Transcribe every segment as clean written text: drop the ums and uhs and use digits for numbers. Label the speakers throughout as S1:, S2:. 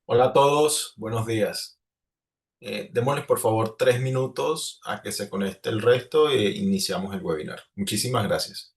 S1: Hola a todos, buenos días. Démosles por favor 3 minutos a que se conecte el resto e iniciamos el webinar. Muchísimas gracias.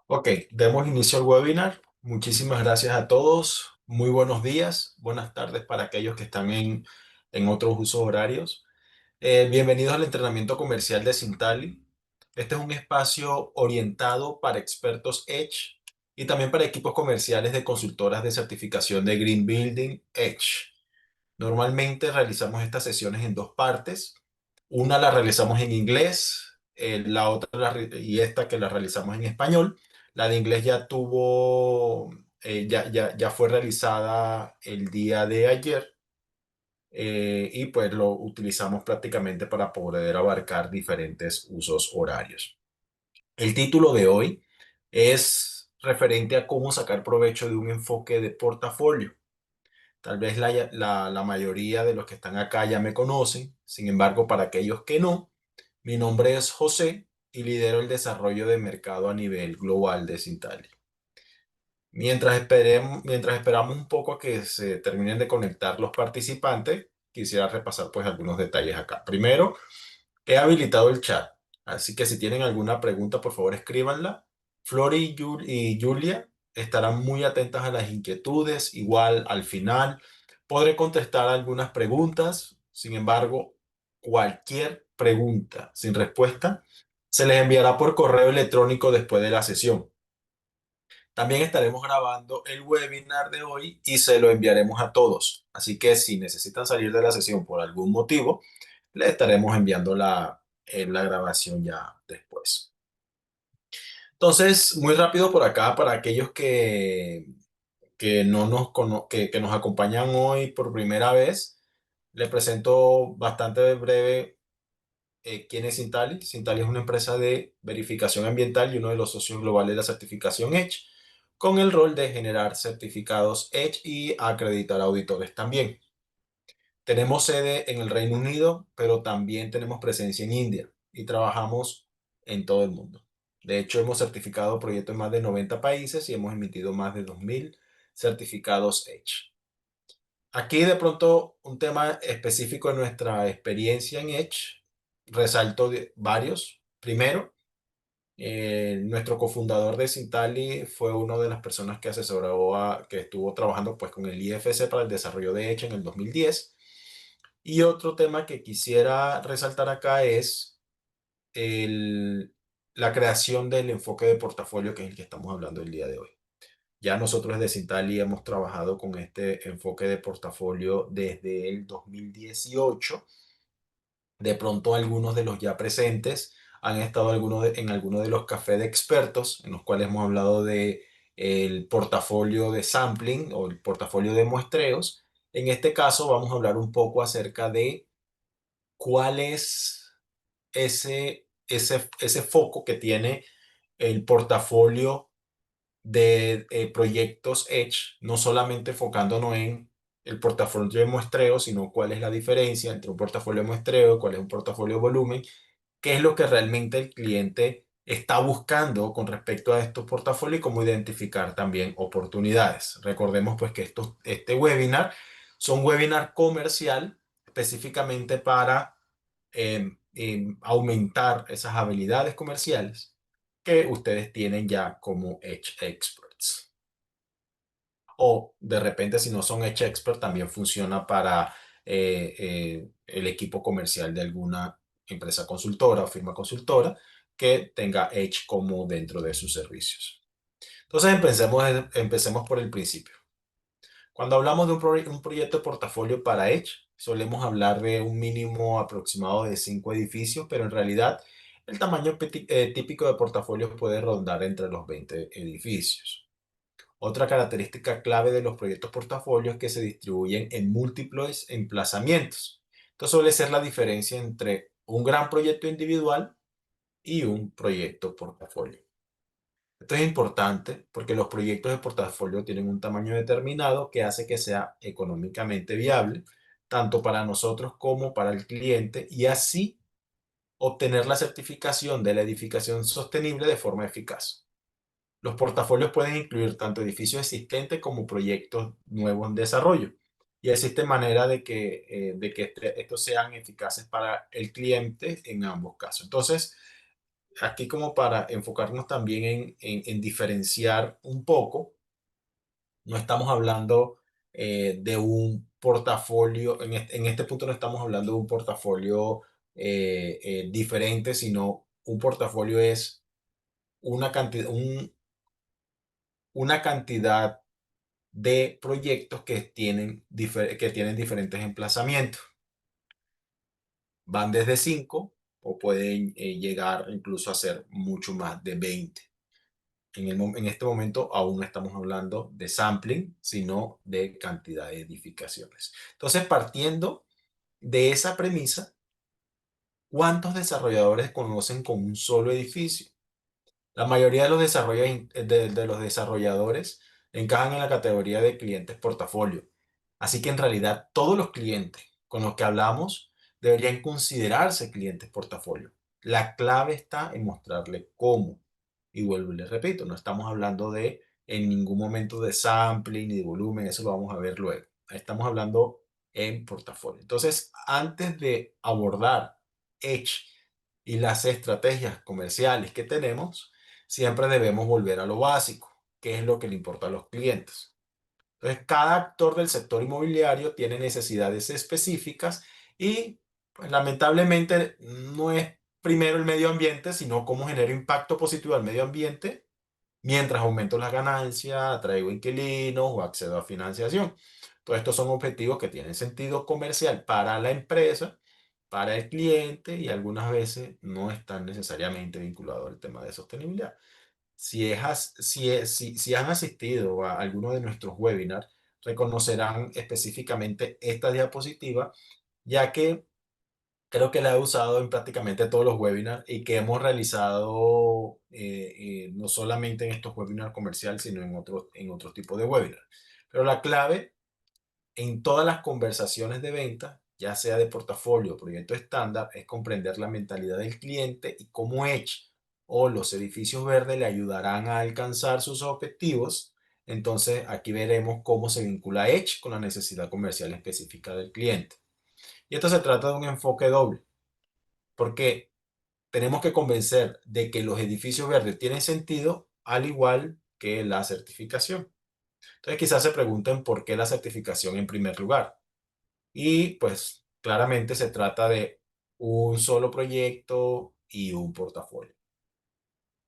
S1: Ok, demos inicio al webinar. Muchísimas gracias a todos. Muy buenos días, buenas tardes para aquellos que están en otros usos horarios. Bienvenidos al entrenamiento comercial de Sintali. Este es un espacio orientado para expertos Edge y también para equipos comerciales de consultoras de certificación de Green Building Edge. Normalmente realizamos estas sesiones en dos partes. Una la realizamos en inglés, la otra y esta que la realizamos en español. La de inglés ya tuvo, ya fue realizada el día de ayer, y pues lo utilizamos prácticamente para poder abarcar diferentes usos horarios. El título de hoy es referente a cómo sacar provecho de un enfoque de portafolio. Tal vez la mayoría de los que están acá ya me conocen. Sin embargo, para aquellos que no, mi nombre es José y lidero el desarrollo de mercado a nivel global de Sintali. Mientras esperamos un poco a que se terminen de conectar los participantes, quisiera repasar pues algunos detalles acá. Primero, he habilitado el chat, así que si tienen alguna pregunta, por favor escríbanla. Flori y Julia estarán muy atentas a las inquietudes. Igual al final podré contestar algunas preguntas. Sin embargo, cualquier pregunta sin respuesta se les enviará por correo electrónico después de la sesión. También estaremos grabando el webinar de hoy y se lo enviaremos a todos. Así que si necesitan salir de la sesión por algún motivo, le estaremos enviando la grabación ya después. Entonces, muy rápido por acá, para aquellos que no que nos acompañan hoy por primera vez, les presento bastante breve quién es Sintali. Sintali es una empresa de verificación ambiental y uno de los socios globales de la certificación Edge, con el rol de generar certificados Edge y acreditar auditores también. Tenemos sede en el Reino Unido, pero también tenemos presencia en India y trabajamos en todo el mundo. De hecho, hemos certificado proyectos en más de 90 países y hemos emitido más de 2.000 certificados Edge. Aquí de pronto un tema específico de nuestra experiencia en Edge, resalto varios. Primero, nuestro cofundador de Sintali fue una de las personas que asesoró que estuvo trabajando pues con el IFC para el desarrollo de Edge en el 2010. Y otro tema que quisiera resaltar acá es el- la creación del enfoque de portafolio, que es el que estamos hablando el día de hoy. Ya nosotros desde Sintali hemos trabajado con este enfoque de portafolio desde el 2018. De pronto algunos de los ya presentes han estado en algunos de los cafés de expertos en los cuales hemos hablado de el portafolio de sampling o el portafolio de muestreos. En este caso vamos a hablar un poco acerca de cuál es ese foco que tiene el portafolio de proyectos Edge, no solamente enfocándonos en el portafolio de muestreo, sino cuál es la diferencia entre un portafolio de muestreo, cuál es un portafolio de volumen, qué es lo que realmente el cliente está buscando con respecto a estos portafolios y cómo identificar también oportunidades. Recordemos pues que este webinar son webinar comercial específicamente para aumentar esas habilidades comerciales que ustedes tienen ya como Edge Experts. O de repente, si no son Edge Expert, también funciona para el equipo comercial de alguna empresa consultora o firma consultora que tenga Edge como dentro de sus servicios. Entonces, empecemos por el principio. Cuando hablamos de un proyecto de portafolio para Edge, solemos hablar de un mínimo aproximado de 5 edificios, pero en realidad el tamaño típico de portafolios puede rondar entre los 20 edificios. Otra característica clave de los proyectos portafolio es que se distribuyen en múltiples emplazamientos. Esto suele ser la diferencia entre un gran proyecto individual y un proyecto portafolio. Esto es importante porque los proyectos de portafolio tienen un tamaño determinado que hace que sea económicamente viable, tanto para nosotros como para el cliente, y así obtener la certificación de la edificación sostenible de forma eficaz. Los portafolios pueden incluir tanto edificios existentes como proyectos nuevos en desarrollo. Y existe manera de que estos sean eficaces para el cliente en ambos casos. Entonces, aquí como para enfocarnos también en diferenciar un poco, no estamos hablando de un portafolio, en este punto no estamos hablando de un portafolio diferente, sino un portafolio es una cantidad de proyectos que tienen diferentes emplazamientos. Van desde 5 o pueden llegar incluso a ser mucho más de 20. En este momento aún no estamos hablando de sampling, sino de cantidad de edificaciones. Entonces, partiendo de esa premisa, ¿cuántos desarrolladores conocen con un solo edificio? La mayoría de los desarrolladores encajan en la categoría de clientes portafolio. Así que en realidad todos los clientes con los que hablamos deberían considerarse clientes portafolio. La clave está en mostrarle cómo. Y vuelvo y les repito, no estamos hablando de en ningún momento de sampling ni de volumen, eso lo vamos a ver luego. Estamos hablando en portafolio. Entonces, antes de abordar Edge y las estrategias comerciales que tenemos, siempre debemos volver a lo básico, que es lo que le importa a los clientes. Entonces, cada actor del sector inmobiliario tiene necesidades específicas y, pues, lamentablemente, no es primero el medio ambiente, sino cómo genero impacto positivo al medio ambiente mientras aumento las ganancias, atraigo inquilinos o accedo a financiación. Todos estos son objetivos que tienen sentido comercial para la empresa, para el cliente y algunas veces no están necesariamente vinculados al tema de sostenibilidad. Si han asistido a alguno de nuestros webinars, reconocerán específicamente esta diapositiva, ya que creo que la he usado en prácticamente todos los webinars y que hemos realizado no solamente en estos webinars comerciales, sino en otros tipos de webinars. Pero la clave en todas las conversaciones de venta, ya sea de portafolio o proyecto estándar, es comprender la mentalidad del cliente y cómo Edge o los edificios verdes le ayudarán a alcanzar sus objetivos. Entonces aquí veremos cómo se vincula Edge con la necesidad comercial específica del cliente. Y esto se trata de un enfoque doble, porque tenemos que convencer de que los edificios verdes tienen sentido al igual que la certificación. Entonces quizás se pregunten por qué la certificación en primer lugar. Y pues claramente se trata de un solo proyecto y un portafolio.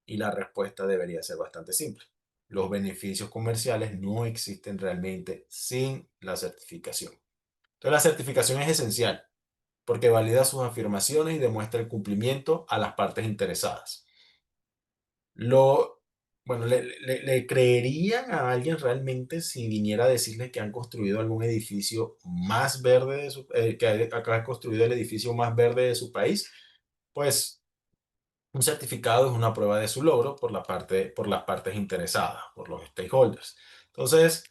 S1: Y la respuesta debería ser bastante simple. Los beneficios comerciales no existen realmente sin la certificación. Entonces la certificación es esencial porque valida sus afirmaciones y demuestra el cumplimiento a las partes interesadas. Lo, bueno, ¿le creerían a alguien realmente si viniera a decirle que han construido algún edificio más verde de acá ha construido el edificio más verde de su país? Pues un certificado es una prueba de su logro por las partes interesadas, por los stakeholders. Entonces,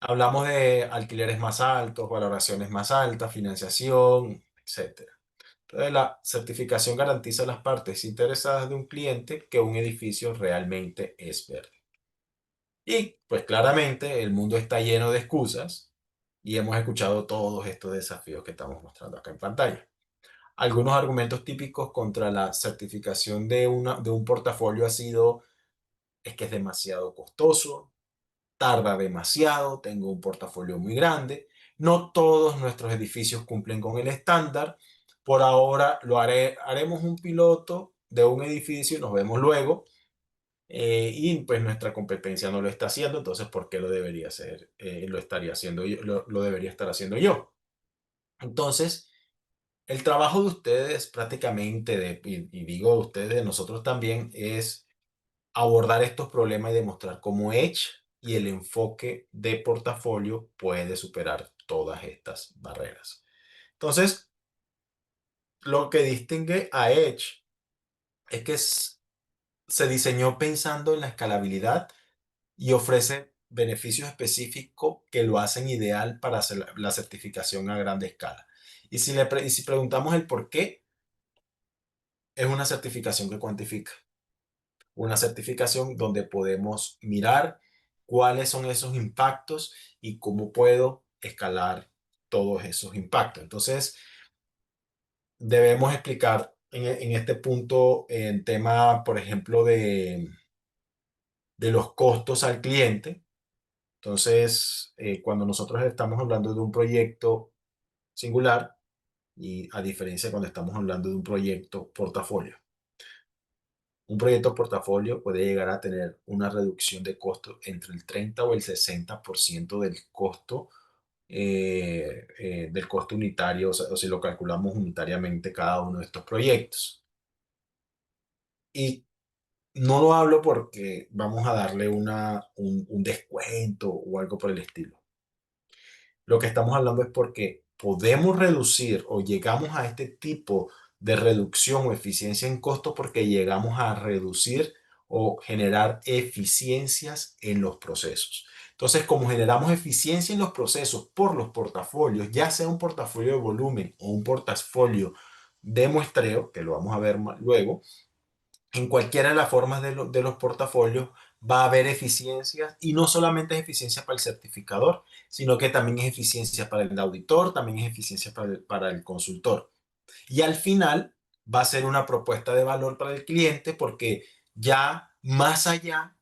S1: hablamos de alquileres más altos, valoraciones más altas, financiación, etcétera. Entonces, la certificación garantiza a las partes interesadas de un cliente que un edificio realmente es verde. Y pues claramente el mundo está lleno de excusas y hemos escuchado todos estos desafíos que estamos mostrando acá en pantalla. Algunos argumentos típicos contra la certificación de un portafolio ha sido, es que es demasiado costoso, tarda demasiado, tengo un portafolio muy grande, no todos nuestros edificios cumplen con el estándar. Por ahora haremos un piloto de un edificio y nos vemos luego. Y pues nuestra competencia no lo está haciendo, entonces ¿por qué lo debería hacer? Lo estaría haciendo yo, lo debería estar haciendo yo. Entonces, el trabajo de ustedes prácticamente, y digo de ustedes, de nosotros también, es abordar estos problemas y demostrar cómo Edge y el enfoque de portafolio puede superar todas estas barreras. Entonces, lo que distingue a Edge es que se diseñó pensando en la escalabilidad y ofrece beneficios específicos que lo hacen ideal para hacer la certificación a grande escala. Y si preguntamos el por qué, es una certificación que cuantifica. Una certificación donde podemos mirar cuáles son esos impactos y cómo puedo escalar todos esos impactos. Entonces, debemos explicar en este punto en tema, por ejemplo, de los costos al cliente. Entonces, cuando nosotros estamos hablando de un proyecto singular y a diferencia de cuando estamos hablando de un proyecto portafolio. Un proyecto portafolio puede llegar a tener una reducción de costo entre el 30 o el 60% del costo unitario, o si lo calculamos unitariamente cada uno de estos proyectos. Y no lo hablo porque vamos a darle un descuento o algo por el estilo. Lo que estamos hablando es porque podemos reducir o llegamos a este tipo de reducción o eficiencia en costo porque llegamos a reducir o generar eficiencias en los procesos. Entonces, como generamos eficiencia en los procesos por los portafolios, ya sea un portafolio de volumen o un portafolio de muestreo, que lo vamos a ver luego, en cualquiera de las formas de los portafolios va a haber eficiencias y no solamente es eficiencia para el certificador, sino que también es eficiencia para el auditor, también es eficiencia para el consultor. Y al final va a ser una propuesta de valor para el cliente porque ya más allá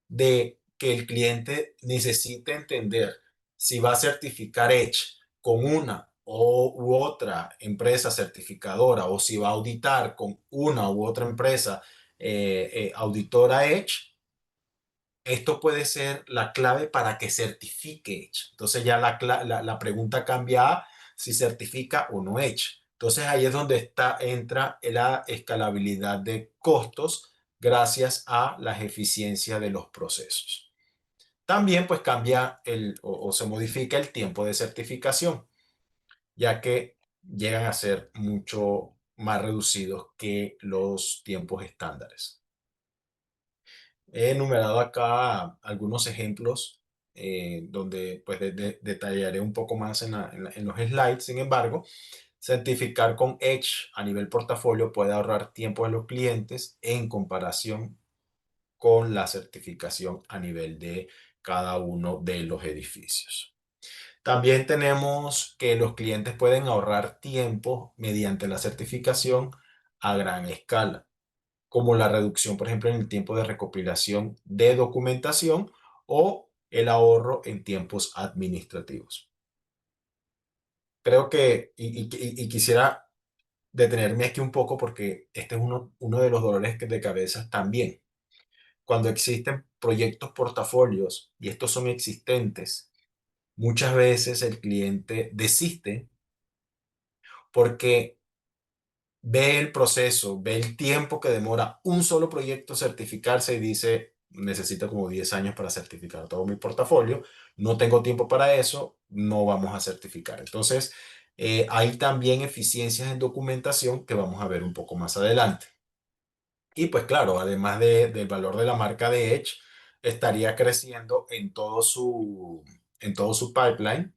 S1: de que el cliente necesite entender si va a certificar Edge con una u otra empresa certificadora o si va a auditar con una u otra empresa auditora Edge, esto puede ser la clave para que certifique Edge. Entonces ya la pregunta cambia a si certifica o no Edge. Entonces ahí es donde entra la escalabilidad de costos gracias a las eficiencias de los procesos. También pues cambia o se modifica el tiempo de certificación, ya que llegan a ser mucho más reducidos que los tiempos estándares. He enumerado acá algunos ejemplos donde pues detallaré un poco más en los slides. Sin embargo, Certificar con Edge a nivel portafolio puede ahorrar tiempo de los clientes en comparación con la certificación a nivel de cada uno de los edificios. También tenemos que los clientes pueden ahorrar tiempo mediante la certificación a gran escala, como la reducción, por ejemplo, en el tiempo de recopilación de documentación o el ahorro en tiempos administrativos. Creo que, y quisiera detenerme aquí un poco porque este es uno de los dolores de cabeza también. Cuando existen proyectos portafolios y estos son existentes, muchas veces el cliente desiste porque ve el proceso, ve el tiempo que demora un solo proyecto certificarse y dice, necesito como 10 años para certificar todo mi portafolio, no tengo tiempo para eso, no vamos a certificar. Entonces, hay también eficiencias en documentación que vamos a ver un poco más adelante. Y pues claro, además del valor de la marca de Edge, estaría creciendo en todo su pipeline,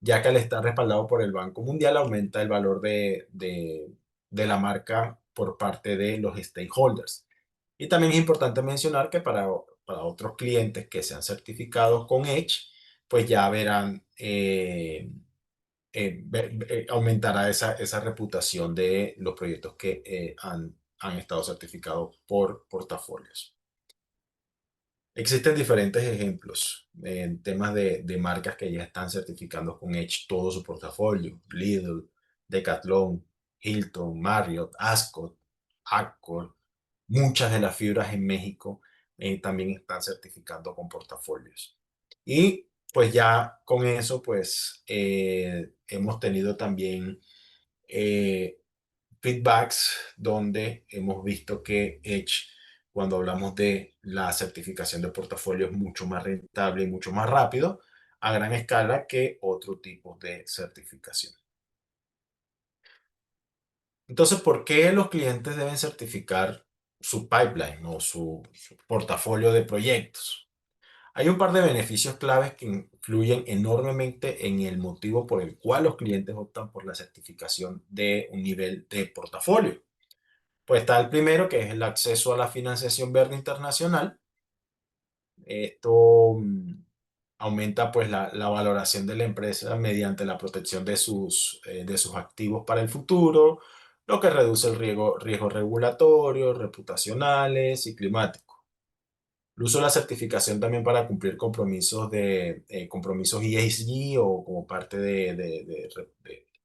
S1: ya que al estar respaldado por el Banco Mundial aumenta el valor de la marca por parte de los stakeholders. Y también es importante mencionar que para otros clientes que sean certificados con Edge, pues ya verán, aumentará esa reputación de los proyectos que han estado certificados por portafolios. Existen diferentes ejemplos en temas de marcas que ya están certificando con Edge todo su portafolio. Lidl, Decathlon, Hilton, Marriott, Ascot, Accor. Muchas de las fibras en México también están certificando con portafolios. Y pues ya con eso, pues hemos tenido también eh, feedbacks donde hemos visto que Edge, cuando hablamos de la certificación de portafolio, es mucho más rentable y mucho más rápido a gran escala que otro tipo de certificación. Entonces, ¿por qué los clientes deben certificar su pipeline o su portafolio de proyectos? Hay un par de beneficios claves que influyen enormemente en el motivo por el cual los clientes optan por la certificación de un nivel de portafolio. Pues está el primero, que es el acceso a la financiación verde internacional. Esto aumenta pues la valoración de la empresa mediante la protección de sus activos para el futuro, lo que reduce el riesgo regulatorio, reputacionales y climático. El uso de la certificación también para cumplir compromisos ESG o como parte de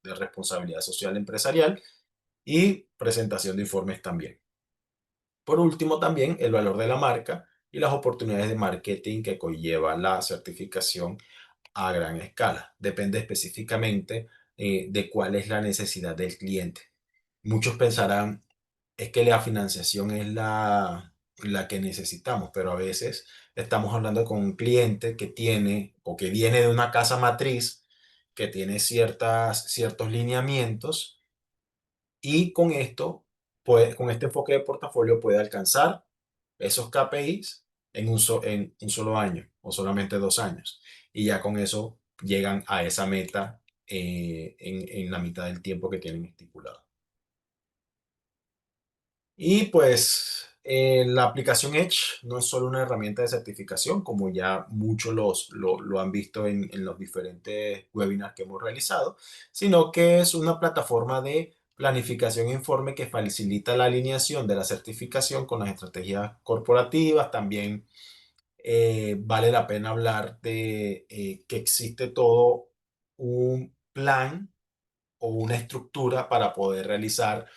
S1: responsabilidad social empresarial y presentación de informes también. Por último, también el valor de la marca y las oportunidades de marketing que conlleva la certificación a gran escala. Depende específicamente de cuál es la necesidad del cliente. Muchos pensarán, es que la financiación es la que necesitamos, pero a veces estamos hablando con un cliente que tiene o que viene de una casa matriz que tiene ciertos lineamientos y con esto, con este enfoque de portafolio puede alcanzar esos KPIs en un solo año o solamente 2 años. Y ya con eso llegan a esa meta en la mitad del tiempo que tienen estipulado. Y pues la aplicación Edge no es solo una herramienta de certificación, como ya muchos lo han visto en los diferentes webinars que hemos realizado, sino que es una plataforma de planificación e informe que facilita la alineación de la certificación con las estrategias corporativas. También vale la pena hablar de que existe todo un plan o una estructura para poder realizar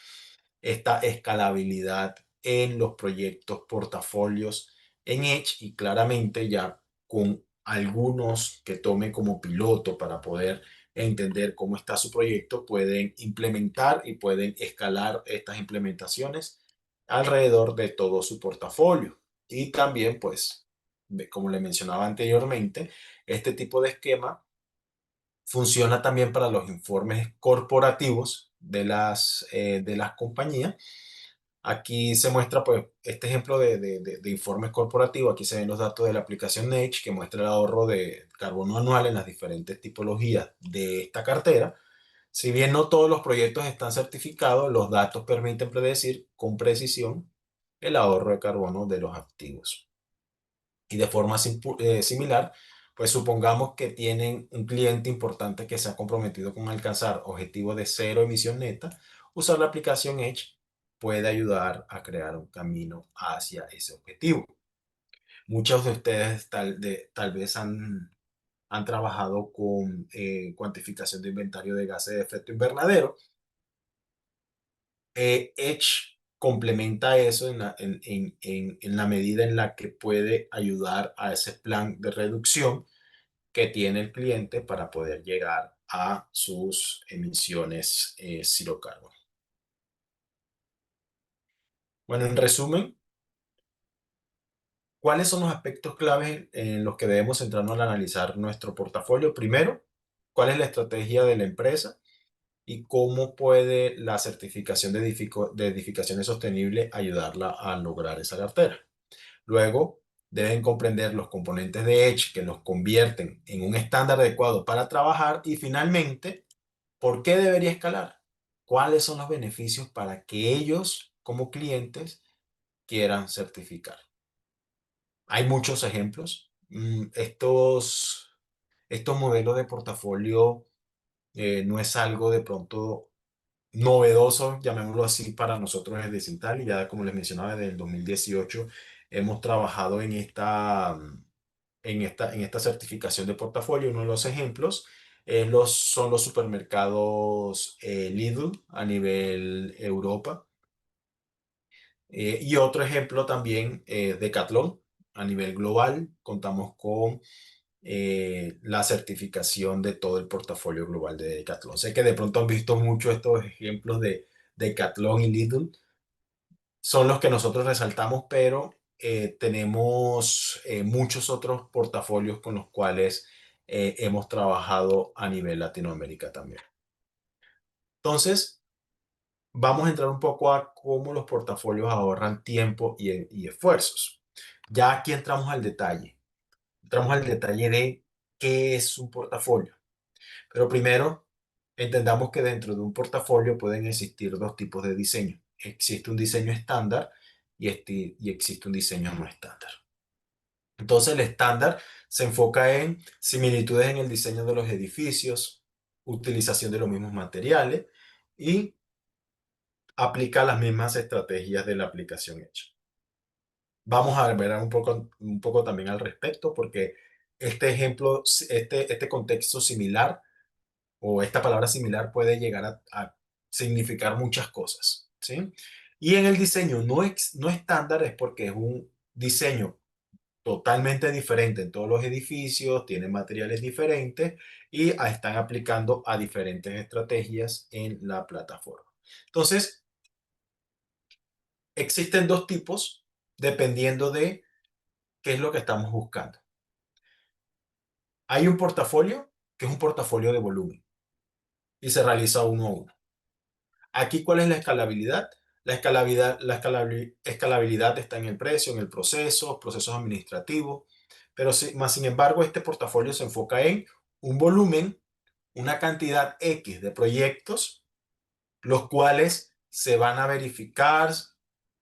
S1: esta escalabilidad en los proyectos portafolios en Edge y claramente ya con algunos que tomen como piloto para poder entender cómo está su proyecto, pueden implementar y pueden escalar estas implementaciones alrededor de todo su portafolio. Y también, pues, como le mencionaba anteriormente, este tipo de esquema funciona también para los informes corporativos de las compañías. Aquí se muestra pues, este ejemplo de informes corporativos. Aquí se ven los datos de la aplicación Edge que muestra el ahorro de carbono anual en las diferentes tipologías de esta cartera. Si bien no todos los proyectos están certificados, los datos permiten predecir con precisión el ahorro de carbono de los activos. Y de forma similar, pues supongamos que tienen un cliente importante que se ha comprometido con alcanzar objetivos de cero emisión neta, usar la aplicación Edge puede ayudar a crear un camino hacia ese objetivo. Muchos de ustedes tal vez han trabajado con cuantificación de inventario de gases de efecto invernadero. Edge complementa eso en la medida en la que puede ayudar a ese plan de reducción que tiene el cliente para poder llegar a sus emisiones zero carbon. Bueno, en resumen, ¿cuáles son los aspectos claves en los que debemos centrarnos al analizar nuestro portafolio? Primero, ¿cuál es la estrategia de la empresa y cómo puede la certificación de edificaciones sostenibles ayudarla a lograr esa cartera? Luego, deben comprender los componentes de Edge que los convierten en un estándar adecuado para trabajar y finalmente, ¿por qué debería escalar? ¿Cuáles son los beneficios para que ellos, como clientes, quieran certificar? Hay muchos ejemplos. Estos modelos de portafolio no es algo de pronto novedoso, llamémoslo así, para nosotros desde Cintal. Y ya como les mencionaba, desde el 2018 hemos trabajado en esta certificación de portafolio. Uno de los ejemplos son los supermercados Lidl a nivel Europa. Y otro ejemplo también, Decathlon a nivel global. Contamos con la certificación de todo el portafolio global de Decathlon. Sé que de pronto han visto mucho estos ejemplos de Decathlon y Lidl. Son los que nosotros resaltamos, pero tenemos muchos otros portafolios con los cuales hemos trabajado a nivel Latinoamérica también. Entonces, vamos a entrar un poco a cómo los portafolios ahorran tiempo y esfuerzos. Ya aquí entramos al detalle. Entramos al detalle de qué es un portafolio. Pero primero, entendamos que dentro de un portafolio pueden existir dos tipos de diseño. Existe un diseño estándar y existe un diseño no estándar. Entonces, el estándar se enfoca en similitudes en el diseño de los edificios, utilización de los mismos materiales y aplica las mismas estrategias de la aplicación hecha. Vamos a ver un poco también al respecto, porque este ejemplo, este contexto similar o esta palabra similar puede llegar a significar muchas cosas, ¿sí? Y en el diseño no estándar es porque es un diseño totalmente diferente en todos los edificios, tienen materiales diferentes y están aplicando a diferentes estrategias en la plataforma. Entonces, existen dos tipos dependiendo de qué es lo que estamos buscando. Hay un portafolio que es un portafolio de volumen y se realiza uno a uno. Aquí, ¿cuál es la escalabilidad? La escalabilidad está en el precio, en el proceso, procesos administrativos, pero más sin embargo, este portafolio se enfoca en un volumen, una cantidad X de proyectos, los cuales se van a verificar,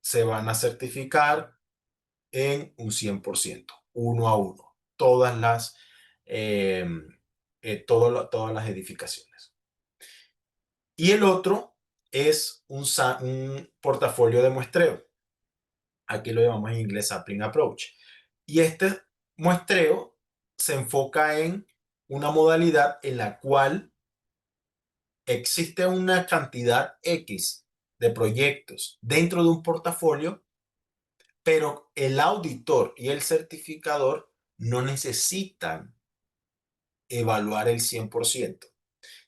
S1: se van a certificar en un 100%, uno a uno, eh, todas las edificaciones. Y el otro es un portafolio de muestreo. Aquí lo llamamos en inglés Sampling Approach. Y este muestreo se enfoca en una modalidad en la cual existe una cantidad X de proyectos dentro de un portafolio, pero el auditor y el certificador no necesitan evaluar el 100%,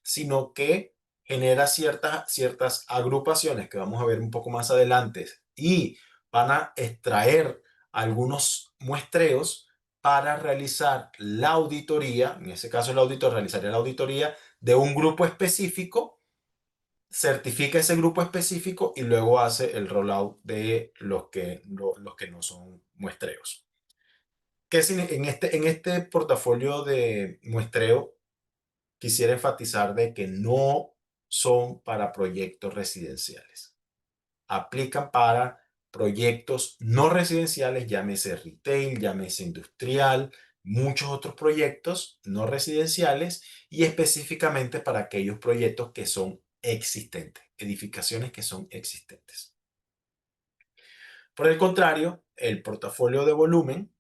S1: sino que genera ciertas agrupaciones que vamos a ver un poco más adelante y van a extraer algunos muestreos para realizar la auditoría. En ese caso, el auditor realizaría la auditoría de un grupo específico, certifica ese grupo específico y luego hace el rollout de los que no son muestreos. En este portafolio de muestreo quisiera enfatizar de que no son para proyectos residenciales. Aplican para proyectos no residenciales, llámese retail, llámese industrial, muchos otros proyectos no residenciales y específicamente para aquellos proyectos que son existentes, edificaciones que son existentes. Por el contrario, el portafolio de volumen,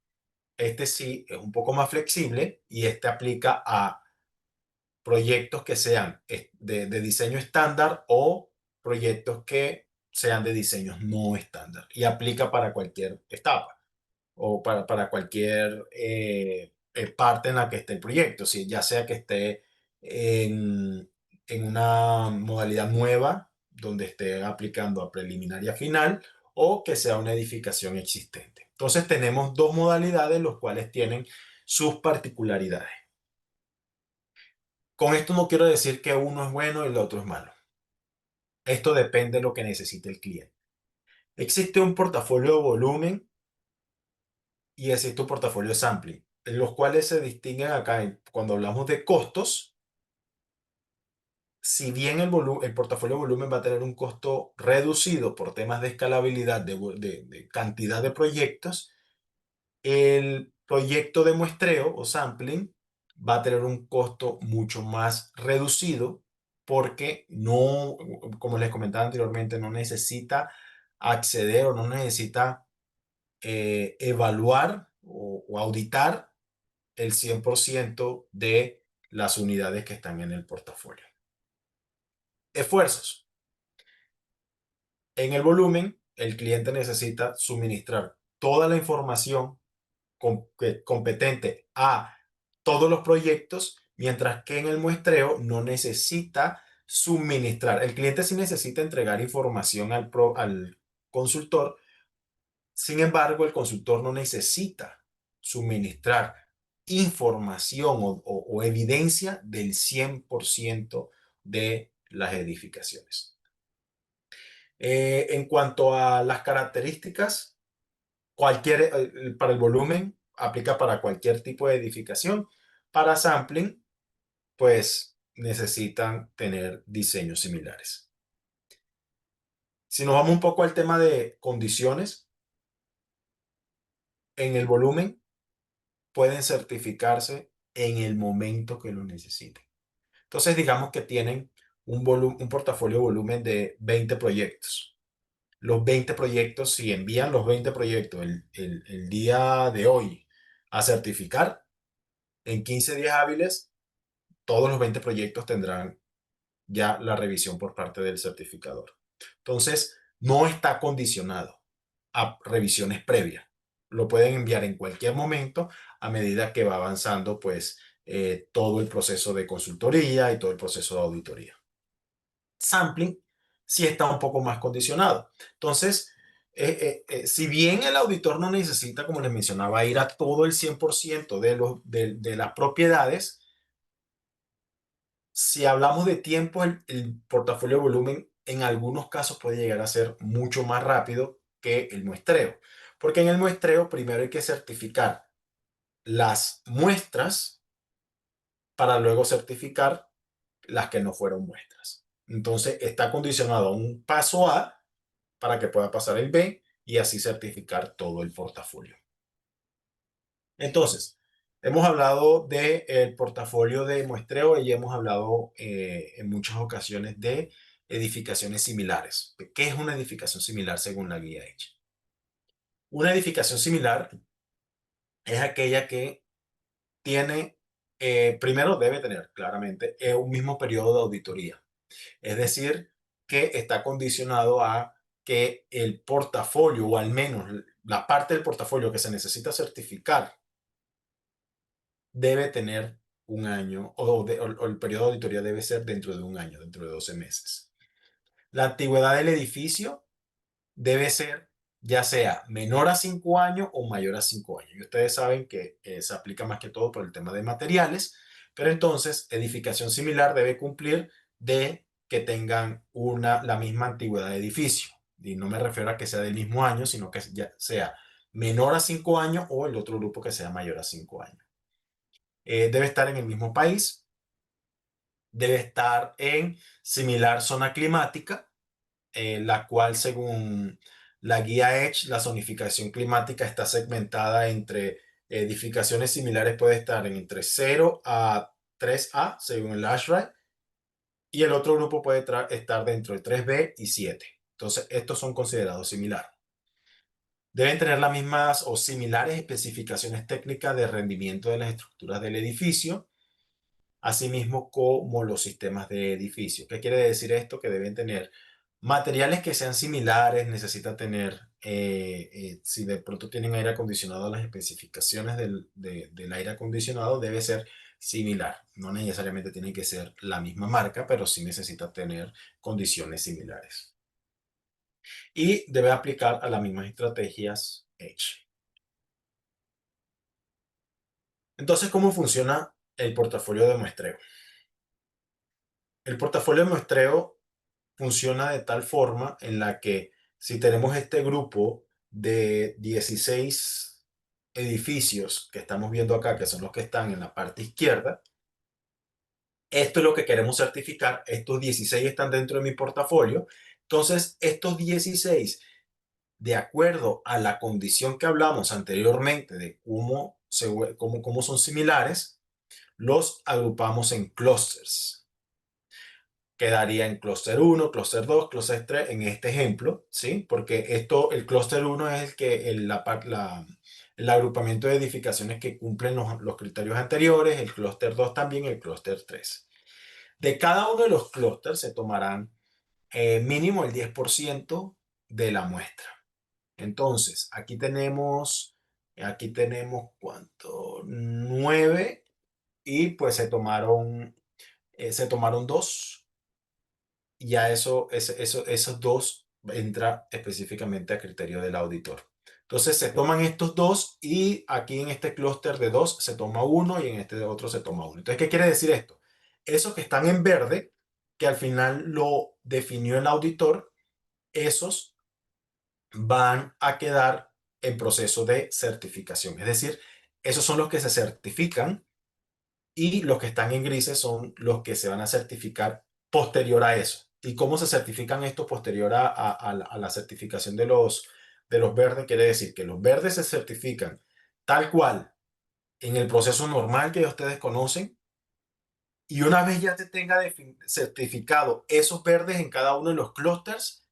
S1: este sí es un poco más flexible y este aplica a proyectos que sean de diseño estándar o proyectos que sean de diseños no estándar y aplica para cualquier etapa o para cualquier parte en la que esté el proyecto, si ya sea que esté en, en una modalidad nueva donde esté aplicando a preliminar y a final o que sea una edificación existente. Entonces tenemos dos modalidades los cuales tienen sus particularidades. Con esto no quiero decir que uno es bueno y el otro es malo. Esto depende de lo que necesite el cliente. Existe un portafolio de volumen y existe un portafolio de sampling, en los cuales se distinguen acá cuando hablamos de costos. Si bien el portafolio de volumen va a tener un costo reducido por temas de escalabilidad de cantidad de proyectos, el proyecto de muestreo o sampling va a tener un costo mucho más reducido porque no, como les comentaba anteriormente, no necesita acceder o no necesita evaluar o auditar el 100% de las unidades que están en el portafolio. Esfuerzos. En el volumen, el cliente necesita suministrar toda la información competente a todos los proyectos, mientras que en el muestreo no necesita suministrar. El cliente sí necesita entregar información al consultor, sin embargo, el consultor no necesita suministrar información o evidencia del 100% de las edificaciones. En cuanto a las características, para el volumen aplica para cualquier tipo de edificación. Para sampling, pues necesitan tener diseños similares. Si nos vamos un poco al tema de condiciones, en el volumen pueden certificarse en el momento que lo necesiten. Entonces, digamos que tienen un portafolio de volumen de 20 proyectos. Los 20 proyectos, si envían los 20 proyectos el día de hoy a certificar, en 15 días hábiles, todos los 20 proyectos tendrán ya la revisión por parte del certificador. Entonces, no está condicionado a revisiones previas. Lo pueden enviar en cualquier momento a medida que va avanzando, pues, todo el proceso de consultoría y todo el proceso de auditoría. Sampling sí está un poco más condicionado. Entonces, si bien el auditor no necesita, como les mencionaba, ir a todo el 100% de las propiedades, si hablamos de tiempo, el portafolio de volumen en algunos casos puede llegar a ser mucho más rápido que el muestreo, porque en el muestreo primero hay que certificar las muestras para luego certificar las que no fueron muestras. Entonces está condicionado a un paso A para que pueda pasar el B y así certificar todo el portafolio. Entonces, hemos hablado del portafolio de muestreo y hemos hablado en muchas ocasiones de edificaciones similares. ¿Qué es una edificación similar según la guía H? Una edificación similar es aquella que tiene, primero debe tener claramente un mismo periodo de auditoría. Es decir, que está condicionado a que el portafolio, o al menos la parte del portafolio que se necesita certificar, debe tener un año, o el periodo de auditoría debe ser dentro de un año, dentro de 12 meses. La antigüedad del edificio debe ser ya sea menor a 5 años o mayor a 5 años. Y ustedes saben que se aplica más que todo por el tema de materiales, pero entonces edificación similar debe cumplir de que tengan la misma antigüedad de edificio. Y no me refiero a que sea del mismo año, sino que ya sea menor a 5 años o el otro grupo que sea mayor a 5 años. Debe estar en el mismo país. debe estar en similar zona climática, la cual según la guía Edge, la zonificación climática está segmentada entre edificaciones similares, puede estar en entre 0 a 3A, según el ASHRAE, y el otro grupo puede estar dentro de 3B y 7. Entonces, estos son considerados similares. Deben tener las mismas o similares especificaciones técnicas de rendimiento de las estructuras del edificio, asimismo como los sistemas de edificio. ¿Qué quiere decir esto? Que deben tener materiales que sean similares, necesita tener, si de pronto tienen aire acondicionado, las especificaciones del aire acondicionado debe ser similar. No necesariamente tiene que ser la misma marca, pero sí necesita tener condiciones similares. Y debe aplicar a las mismas estrategias Edge. Entonces, ¿cómo funciona el portafolio de muestreo? El portafolio de muestreo funciona de tal forma en la que si tenemos este grupo de 16 edificios que estamos viendo acá, que son los que están en la parte izquierda, esto es lo que queremos certificar. Estos 16 están dentro de mi portafolio. Entonces, estos 16, de acuerdo a la condición que hablamos anteriormente de cómo son similares, los agrupamos en clusters. Quedaría en clúster 1, clúster 2, clúster 3 en este ejemplo, ¿sí? Porque el clúster 1 es el agrupamiento de edificaciones que cumplen los criterios anteriores, el clúster 2 también, el clúster 3. De cada uno de los clústeres se tomarán mínimo el 10% de la muestra. Entonces, aquí tenemos ¿cuánto? 9 y pues se tomaron 2 y ya esos 2 entra específicamente a criterio del auditor. Entonces se toman estos 2 y aquí en este clúster de 2 se toma uno y en este de otro se toma uno. Entonces, ¿qué quiere decir esto? Esos que están en verde, que al final lo definió el auditor, esos van a quedar en proceso de certificación. Es decir, esos son los que se certifican y los que están en grises son los que se van a certificar posterior a eso. ¿Y cómo se certifican estos posterior a la certificación de los verdes? Quiere decir que los verdes se certifican tal cual en el proceso normal que ustedes conocen, y una vez ya se tenga certificado esos verdes en cada uno de los clústeres,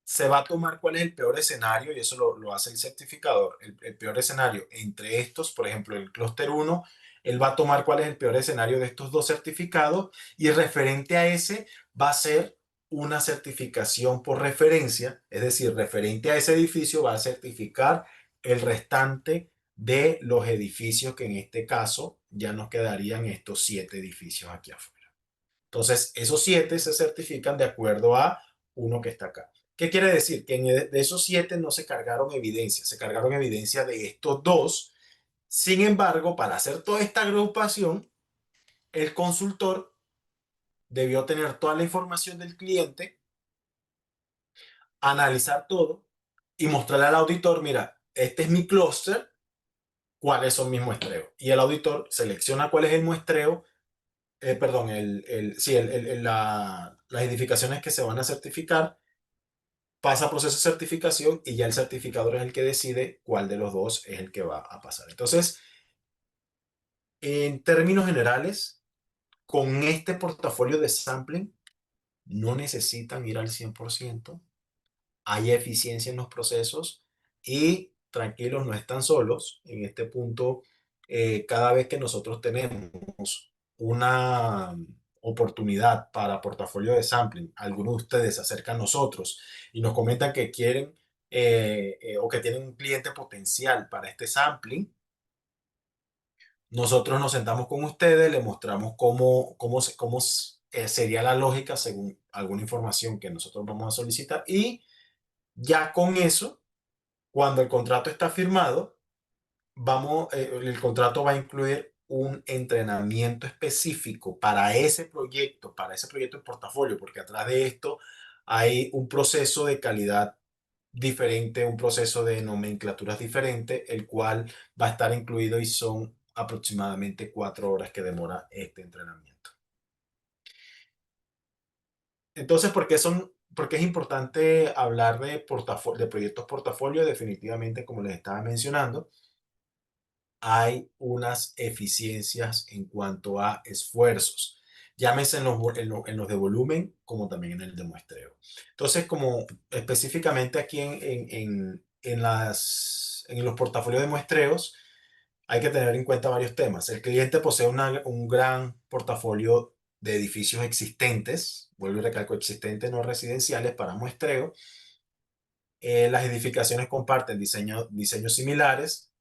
S1: se va a tomar cuál es el peor escenario, y eso lo hace el certificador. El peor escenario entre estos, por ejemplo, el clúster 1, él va a tomar cuál es el peor escenario de estos dos certificados, y referente a ese va a ser una certificación por referencia, es decir, referente a ese edificio va a certificar el restante de los edificios, que en este caso ya nos quedarían estos 7 edificios aquí afuera. Entonces, esos 7 se certifican de acuerdo a uno que está acá. ¿Qué quiere decir? Que de esos 7 no se cargaron evidencia, se cargaron evidencia de estos 2. Sin embargo, para hacer toda esta agrupación, el consultor debió tener toda la información del cliente, analizar todo y mostrarle al auditor: mira, este es mi clúster, cuáles son mis muestreos. Y el auditor selecciona cuál es el muestreo, perdón, sí, las edificaciones que se van a certificar, pasa a proceso de certificación y ya el certificador es el que decide cuál de los dos es el que va a pasar. Entonces, en términos generales, con este portafolio de sampling no necesitan ir al 100%, hay eficiencia en los procesos y tranquilos, no están solos. En este punto, cada vez que nosotros tenemos una oportunidad para portafolio de sampling, algunos de ustedes se acercan a nosotros y nos comentan que quieren o que tienen un cliente potencial para este sampling. Nosotros nos sentamos con ustedes, les mostramos cómo sería la lógica según alguna información que nosotros vamos a solicitar, y ya con eso, cuando el contrato está firmado, el contrato va a incluir un entrenamiento específico para ese proyecto en portafolio, porque atrás de esto hay un proceso de calidad diferente, un proceso de nomenclaturas diferente, el cual va a estar incluido, y son aproximadamente 4 horas que demora este entrenamiento. Entonces, ¿por qué es importante hablar de de proyectos portafolio? Definitivamente, como les estaba mencionando, hay unas eficiencias en cuanto a esfuerzos, llámese en los de volumen como también en el de muestreo. Entonces, como específicamente aquí en los portafolios de muestreos, hay que tener en cuenta varios temas. El cliente posee un gran portafolio de edificios existentes, vuelvo y recalco, existentes no residenciales para muestreo. Las edificaciones comparten diseños similares,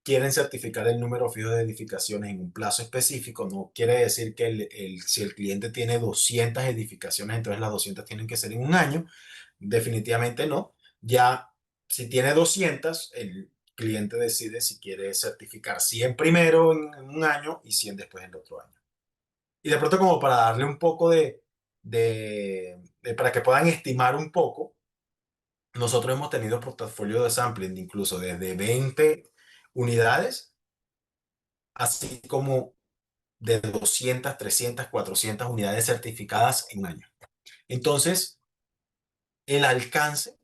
S1: quieren certificar el número fijo de edificaciones en un plazo específico. No quiere decir que si el cliente tiene 200 edificaciones, entonces las 200 tienen que ser en un año. Definitivamente no. Ya si tiene 200, el cliente decide si quiere certificar 100 primero en un año y 100 después en el otro año. Y de pronto como para darle un poco para que puedan estimar un poco, nosotros hemos tenido portafolio de sampling incluso desde 20 unidades, así como de 200, 300, 400 unidades certificadas en un año. Entonces, el alcance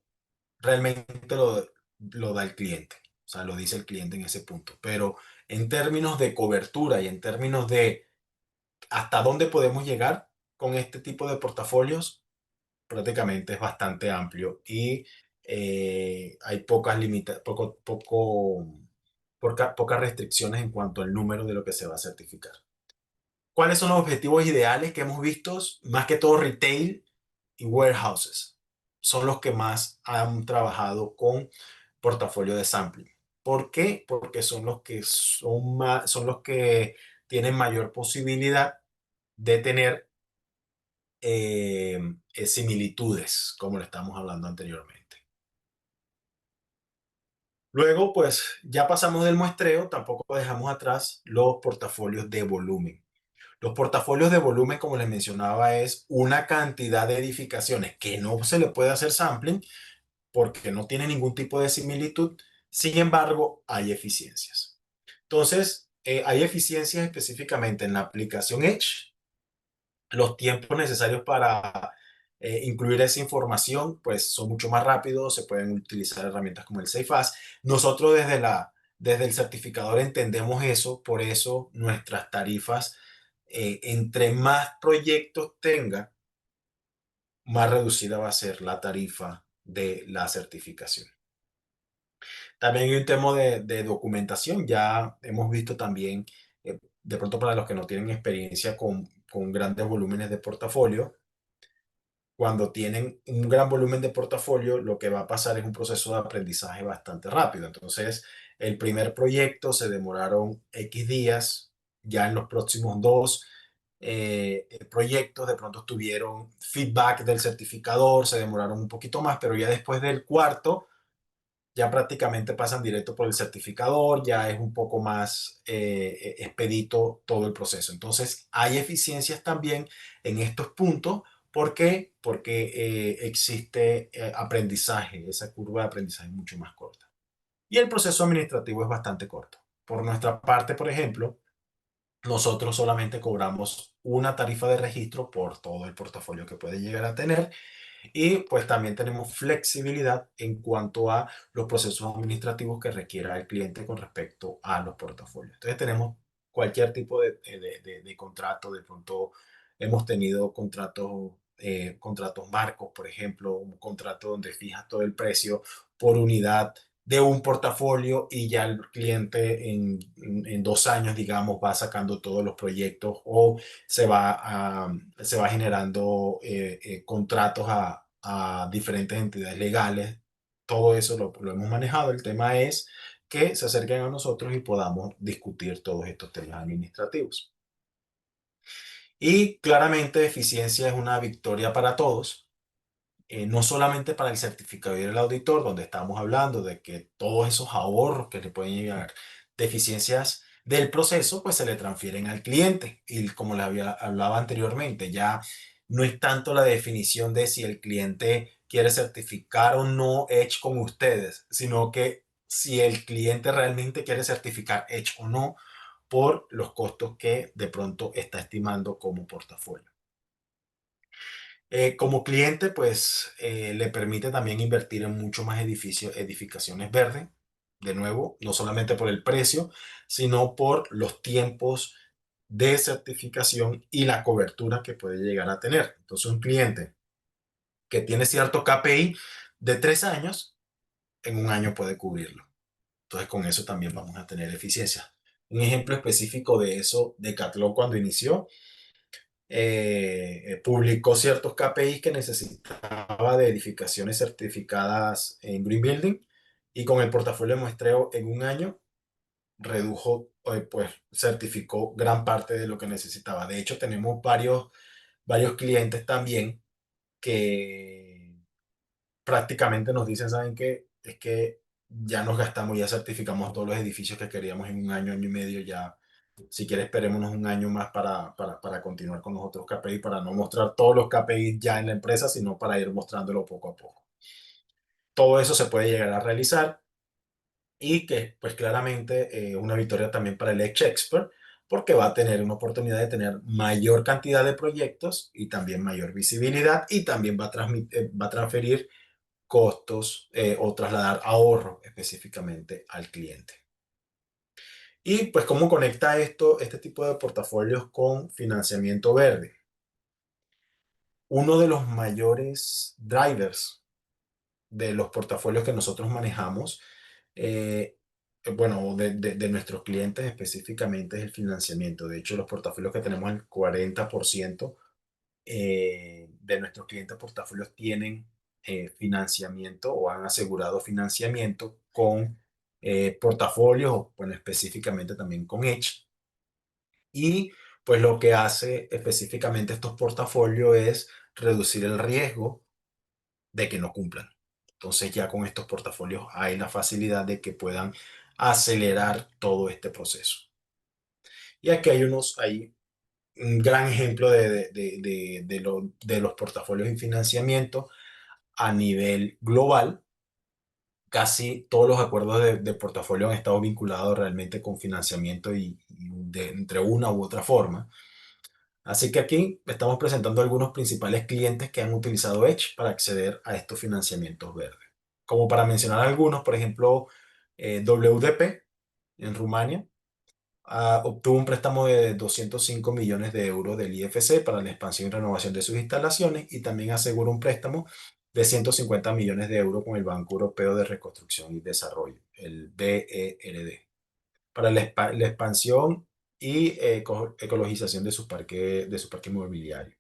S1: realmente lo da el cliente, o sea, lo dice el cliente en ese punto. Pero en términos de cobertura y en términos de hasta dónde podemos llegar con este tipo de portafolios, prácticamente es bastante amplio y hay pocas restricciones en cuanto al número de lo que se va a certificar. ¿Cuáles son los objetivos ideales que hemos visto? Más que todo retail y warehouses. Son los que más han trabajado con portafolio de sampling. ¿Por qué? Porque son los que tienen mayor posibilidad de tener similitudes, como lo estamos hablando anteriormente. Luego, pues ya pasamos del muestreo, tampoco dejamos atrás los portafolios de volumen. Los portafolios de volumen, como les mencionaba, es una cantidad de edificaciones que no se le puede hacer sampling porque no tiene ningún tipo de similitud. Sin embargo, hay eficiencias. Entonces, hay eficiencias específicamente en la aplicación Edge. Los tiempos necesarios para incluir esa información, pues son mucho más rápidos, se pueden utilizar herramientas como el SafeAS. Nosotros desde el certificador entendemos eso, por eso nuestras tarifas, entre más proyectos tenga, más reducida va a ser la tarifa de la certificación. También hay un tema de documentación, ya hemos visto también, de pronto para los que no tienen experiencia con grandes volúmenes de portafolio, cuando tienen un gran volumen de portafolio, lo que va a pasar es un proceso de aprendizaje bastante rápido. Entonces, el primer proyecto se demoraron X días, ya en los próximos dos proyectos de pronto tuvieron feedback del certificador, se demoraron un poquito más, pero ya después del cuarto, ya prácticamente pasan directo por el certificador, ya es un poco más expedito todo el proceso. Entonces, hay eficiencias también en estos puntos. ¿Por qué? Porque existe aprendizaje, esa curva de aprendizaje es mucho más corta. Y el proceso administrativo es bastante corto. Por nuestra parte, por ejemplo, nosotros solamente cobramos una tarifa de registro por todo el portafolio que puede llegar a tener y pues también tenemos flexibilidad en cuanto a los procesos administrativos que requiera el cliente con respecto a los portafolios. Entonces tenemos cualquier tipo de contrato. De pronto hemos tenido contratos marcos, por ejemplo, un contrato donde fijas todo el precio por unidad de un portafolio y ya el cliente en 2 años, digamos, va sacando todos los proyectos o se va generando contratos a diferentes entidades legales. Todo eso lo hemos manejado. El tema es que se acerquen a nosotros y podamos discutir todos estos temas administrativos. Y claramente eficiencia es una victoria para todos, no solamente para el certificado y el auditor, donde estamos hablando de que todos esos ahorros que le pueden llegar, deficiencias del proceso, pues se le transfieren al cliente. Y como le había hablado anteriormente, ya no es tanto la definición de si el cliente quiere certificar o no Edge con ustedes, sino que si el cliente realmente quiere certificar Edge o no por los costos que de pronto está estimando como portafolio. Como cliente, pues le permite también invertir en mucho más edificaciones verdes. De nuevo, no solamente por el precio, sino por los tiempos de certificación y la cobertura que puede llegar a tener. Entonces, un cliente que tiene cierto KPI de 3 años, en un año puede cubrirlo. Entonces, con eso también vamos a tener eficiencia. Un ejemplo específico de eso, Decathlon cuando inició, publicó ciertos KPIs que necesitaba de edificaciones certificadas en Green Building y con el portafolio de muestreo en un año redujo, pues certificó gran parte de lo que necesitaba. De hecho, tenemos varios clientes también que prácticamente nos dicen, ¿saben qué? Es que ya nos gastamos, ya certificamos todos los edificios que queríamos en un año, año y medio, ya si quiere esperémonos un año más para continuar con los otros KPI, para no mostrar todos los KPI ya en la empresa, sino para ir mostrándolo poco a poco. Todo eso se puede llegar a realizar y que pues claramente una victoria también para el Edge Expert porque va a tener una oportunidad de tener mayor cantidad de proyectos y también mayor visibilidad y también va a transferir costos o trasladar ahorro específicamente al cliente. Y pues cómo conecta este tipo de portafolios con financiamiento verde. Uno de los mayores drivers de los portafolios que nosotros manejamos, eh, bueno, de nuestros clientes específicamente es el financiamiento. De hecho, los portafolios que tenemos, el 40% de nuestros clientes portafolios tienen financiamiento o han asegurado financiamiento con portafolios, o bueno, específicamente también con Edge. Y pues lo que hace específicamente estos portafolios es reducir el riesgo de que no cumplan. Entonces ya con estos portafolios hay la facilidad de que puedan acelerar todo este proceso. Y aquí hay un gran ejemplo de los portafolios y financiamiento a nivel global. Casi todos los acuerdos de portafolio han estado vinculados realmente con financiamiento entre una u otra forma. Así que aquí estamos presentando algunos principales clientes que han utilizado Edge para acceder a estos financiamientos verdes. Como para mencionar algunos, por ejemplo, WDP en Rumania obtuvo un préstamo de 205 millones de euros del IFC para la expansión y renovación de sus instalaciones y también aseguró un préstamo de 150 millones de euros con el Banco Europeo de Reconstrucción y Desarrollo, el BERD, para la expansión y ecologización de su parque inmobiliario.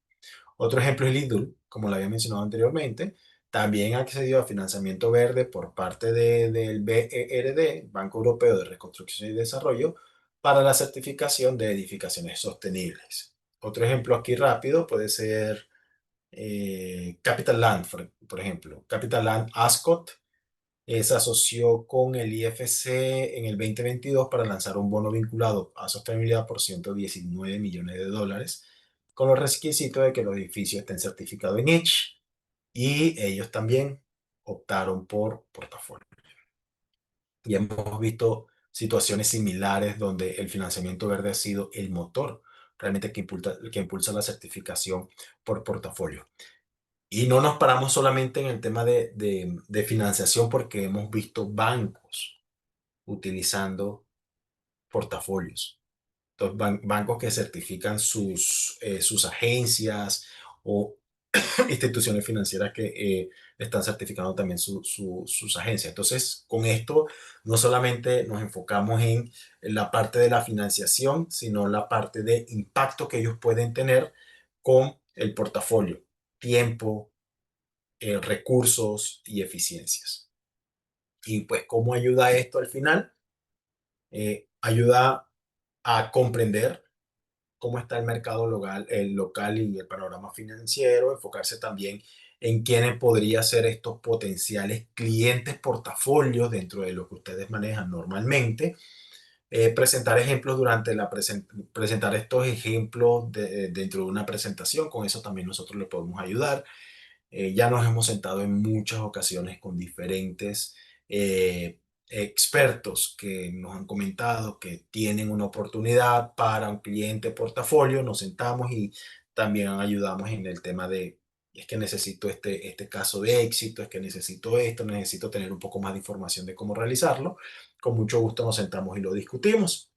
S1: Otro ejemplo es Lidl, como lo había mencionado anteriormente, también ha accedido a financiamiento verde por parte del BERD, Banco Europeo de Reconstrucción y Desarrollo, para la certificación de edificaciones sostenibles. Otro ejemplo aquí rápido puede ser Capital Land, por ejemplo. Capital Land Ascot se asoció con el IFC en el 2022 para lanzar un bono vinculado a sostenibilidad por 119 millones de dólares, con los requisitos de que los edificios estén certificados en Edge y ellos también optaron por portafolio. Y hemos visto situaciones similares donde el financiamiento verde ha sido el motor realmente que impulsa la certificación por portafolio. Y no nos paramos solamente en el tema de financiación porque hemos visto bancos utilizando portafolios. Entonces, bancos que certifican sus agencias o instituciones financieras que están certificando también sus agencias. Entonces, con esto no solamente nos enfocamos en la parte de la financiación, sino la parte de impacto que ellos pueden tener con el portafolio, tiempo, recursos y eficiencias. Y pues, ¿cómo ayuda esto al final? Ayuda a comprender cómo está el mercado local y el panorama financiero, enfocarse también en quiénes podrían ser estos potenciales clientes portafolios dentro de lo que ustedes manejan normalmente, presentar ejemplos presentar estos ejemplos dentro de una presentación, con eso también nosotros le podemos ayudar. Ya nos hemos sentado en muchas ocasiones con diferentes eh, expertos que nos han comentado que tienen una oportunidad para un cliente portafolio. Nos sentamos y también ayudamos en el tema de es que necesito este caso de éxito, es que necesito esto, necesito tener un poco más de información de cómo realizarlo. Con mucho gusto nos sentamos y lo discutimos.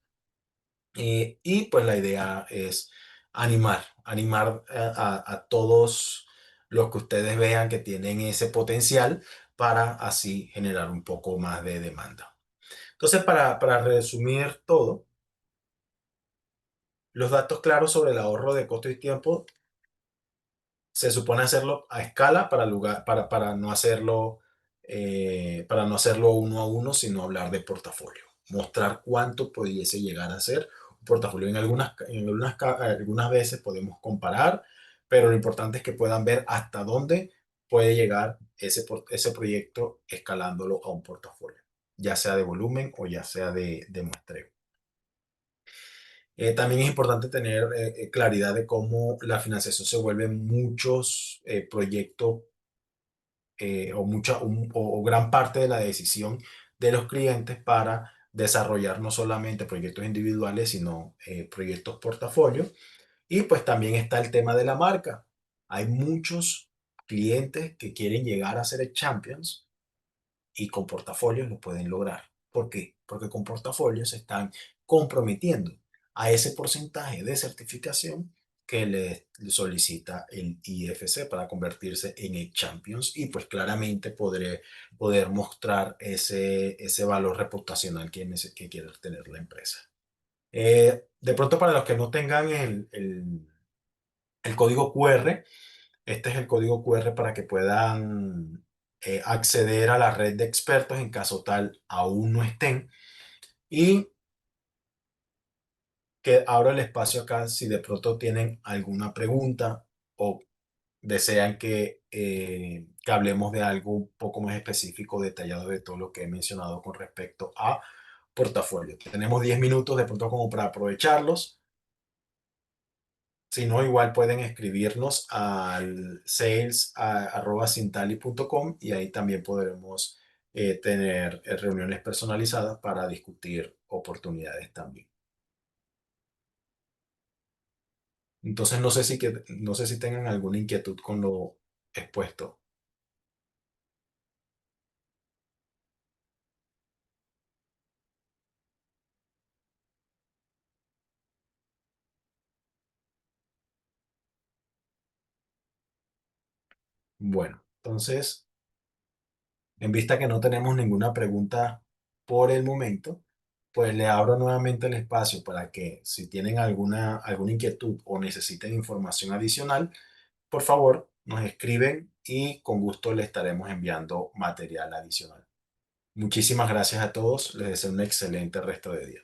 S1: Y pues la idea es animar a todos los que ustedes vean que tienen ese potencial para así generar un poco más de demanda. Entonces, para resumir todo, los datos claros sobre el ahorro de costo y tiempo se supone hacerlo a escala para no hacerlo, para no hacerlo uno a uno, sino hablar de portafolio. Mostrar cuánto pudiese llegar a ser un portafolio. Algunas veces podemos comparar, pero lo importante es que puedan ver hasta dónde puede llegar ese proyecto escalándolo a un portafolio, ya sea de volumen o ya sea de muestreo. También es importante tener claridad de cómo la financiación se vuelve muchos proyectos o gran parte de la decisión de los clientes para desarrollar no solamente proyectos individuales, sino proyectos portafolio. Y pues también está el tema de la marca. Hay muchos clientes que quieren llegar a ser champions y con portafolios lo pueden lograr. ¿Por qué? Porque con portafolios se están comprometiendo a ese porcentaje de certificación que le solicita el IFC para convertirse en el Champions y pues claramente poder mostrar ese valor reputacional que quiere tener la empresa. De pronto para los que no tengan el código QR, este es el código QR para que puedan acceder a la red de expertos en caso tal aún no estén. Y que abro el espacio acá si de pronto tienen alguna pregunta o desean que hablemos de algo un poco más específico, detallado de todo lo que he mencionado con respecto a portafolio. Tenemos 10 minutos de pronto como para aprovecharlos. Si no, igual pueden escribirnos al sales@sintali.com y ahí también podremos tener reuniones personalizadas para discutir oportunidades también. Entonces, no sé si tengan alguna inquietud con lo expuesto. Bueno, entonces, en vista que no tenemos ninguna pregunta por el momento, pues le abro nuevamente el espacio para que si tienen alguna inquietud o necesiten información adicional, por favor, nos escriben y con gusto le estaremos enviando material adicional. Muchísimas gracias a todos. Les deseo un excelente resto de día.